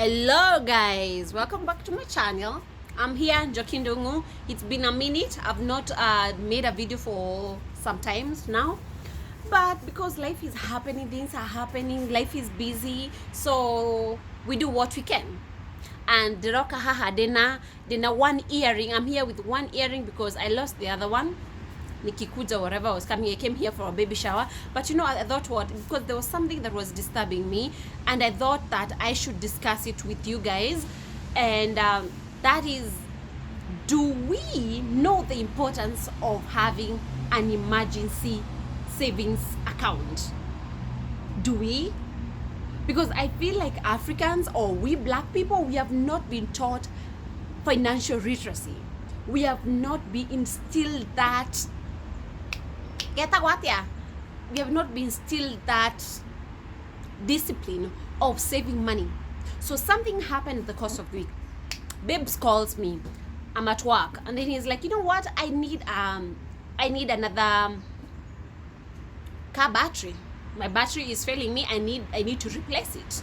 Hello guys, welcome back to my channel. I'm here, Njokindungu. It's been a minute. I've not made a video for some times now, but because life is happening, things are happening, life is busy, so we do what we can. And Deroka haha dena one earring. I'm here with one earring because I lost the other one. Nikikuja wherever I was coming, I came here for a baby shower. But you know, I thought what, because there was something that was disturbing me, and I thought that I should discuss it with you guys. And that is, do we know the importance of having an emergency savings account? Do we? Because I feel like Africans, or we black people, we have not been taught financial literacy. We have not been instilled that we have not been instilled that discipline of saving money. So something happened in the course of the week. Babes calls me, I'm at work, and then he's like, you know what, I need another car battery. My battery is failing me. I need to replace it.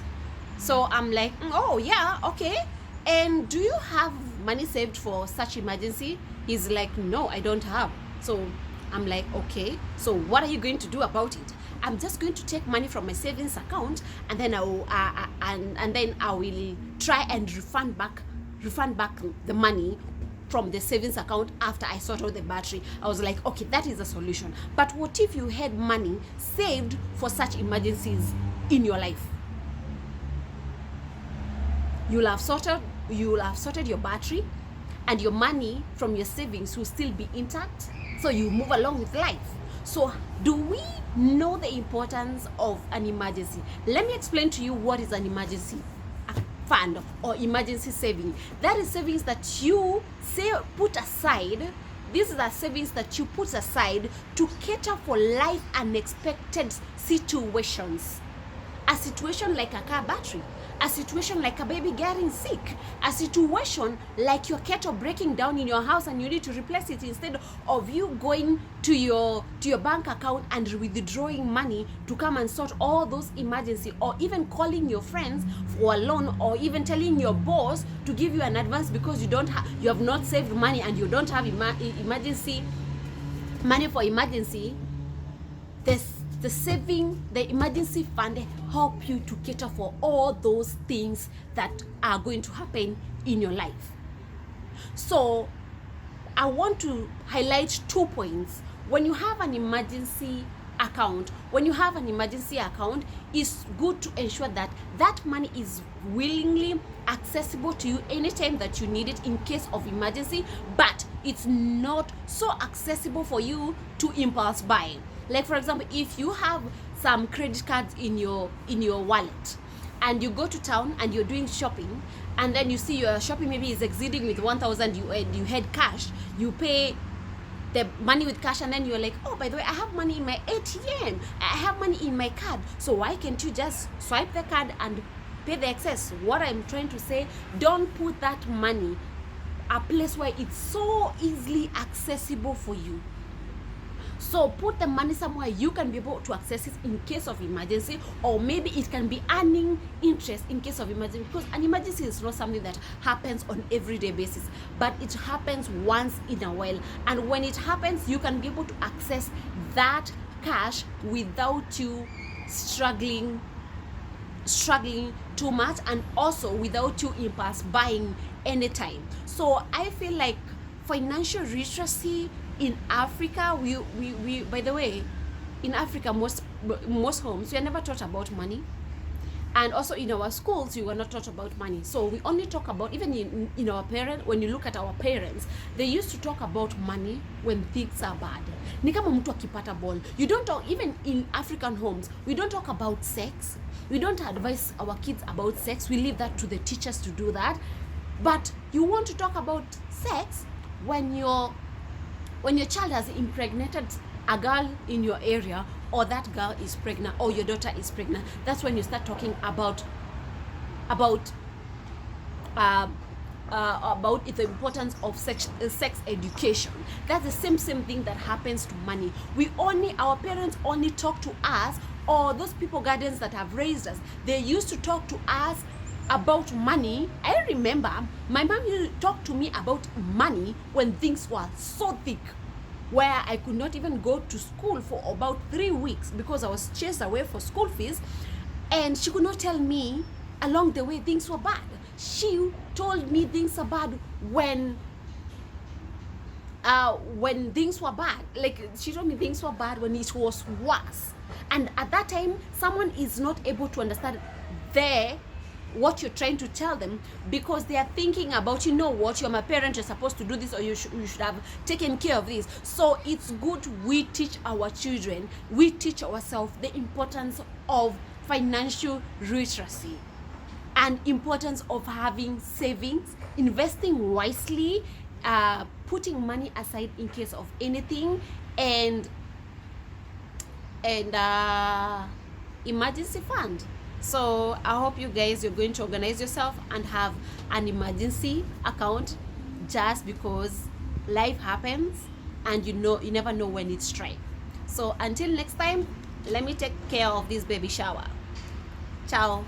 So I'm like, oh yeah, okay. And do you have money saved for such emergency? He's like, no, I don't have. So I'm like, okay, so what are you going to do about it? I'm just going to take money from my savings account, and then I will try and refund back the money from the savings account after I sort out the battery. I was like, okay, that is a solution. But what if you had money saved for such emergencies in your life? You'll have sorted your battery, and your money from your savings will still be intact, so you move along with life. So do we know the importance of an emergency? Let me explain to you what is an emergency fund or emergency saving. That is savings that you put aside. These are savings that you put aside to cater for life unexpected situations. A situation like a car battery, a situation like a baby getting sick, a situation like your kettle breaking down in your house and you need to replace it, instead of you going to your bank account and withdrawing money to come and sort all those emergency, or even calling your friends for a loan, or even telling your boss to give you an advance because you have not saved money and you don't have emergency money for emergency. The emergency fund help you to cater for all those things that are going to happen in your life. So I want to highlight 2 points. When you have an emergency account, it's good to ensure that that money is willingly accessible to you anytime that you need it in case of emergency, but it's not so accessible for you to impulse buy. Like for example, if you have some credit cards in your wallet, and you go to town and you're doing shopping, and then you see your shopping maybe is exceeding with 1,000, you had cash, you pay the money with cash, and then you're like, oh, by the way, I have money in my ATM, I have money in my card, so why can't you just swipe the card and pay the excess? What I'm trying to say, don't put that money a place where it's so easily accessible for you. So put the money somewhere you can be able to access it in case of emergency, or maybe it can be earning interest in case of emergency, because an emergency is not something that happens on everyday basis, but it happens once in a while. And when it happens, you can be able to access that cash without you struggling too much, and also without you impulse buying anytime. So I feel like financial literacy in Africa, we by the way, in Africa, most homes, we are never taught about money, and also in our schools we were not taught about money. So we only talk about, even in our parents, when you look at our parents, they used to talk about money when things are bad. Ni kama mtu akipata ball. You don't talk, even in African homes, we don't talk about sex. We don't advise our kids about sex. We leave that to the teachers to do that. But you want to talk about sex when your child has impregnated a girl in your area, or that girl is pregnant, or your daughter is pregnant. That's when you start talking about the importance of sex education. That's the same thing that happens to money. Our parents only talk to us, or those people, guardians that have raised us, they used to talk to us about money. I remember my mom used to talk to me about money when things were so thick, where I could not even go to school for about 3 weeks because I was chased away for school fees, and she could not tell me along the way things were bad. She told me things are bad when things were bad. Like, she told me things were bad when it was worse. And at that time, someone is not able to understand what you're trying to tell them, because they are thinking about, you know what, you're my parent, you're supposed to do this, or you should have taken care of this. So it's good we teach our children, we teach ourselves the importance of financial literacy and importance of having savings, investing wisely, putting money aside in case of anything, and emergency fund. So I hope you guys, you're going to organize yourself and have an emergency account, just because life happens and you never know when it strikes. So until next time, let me take care of this baby shower. Ciao.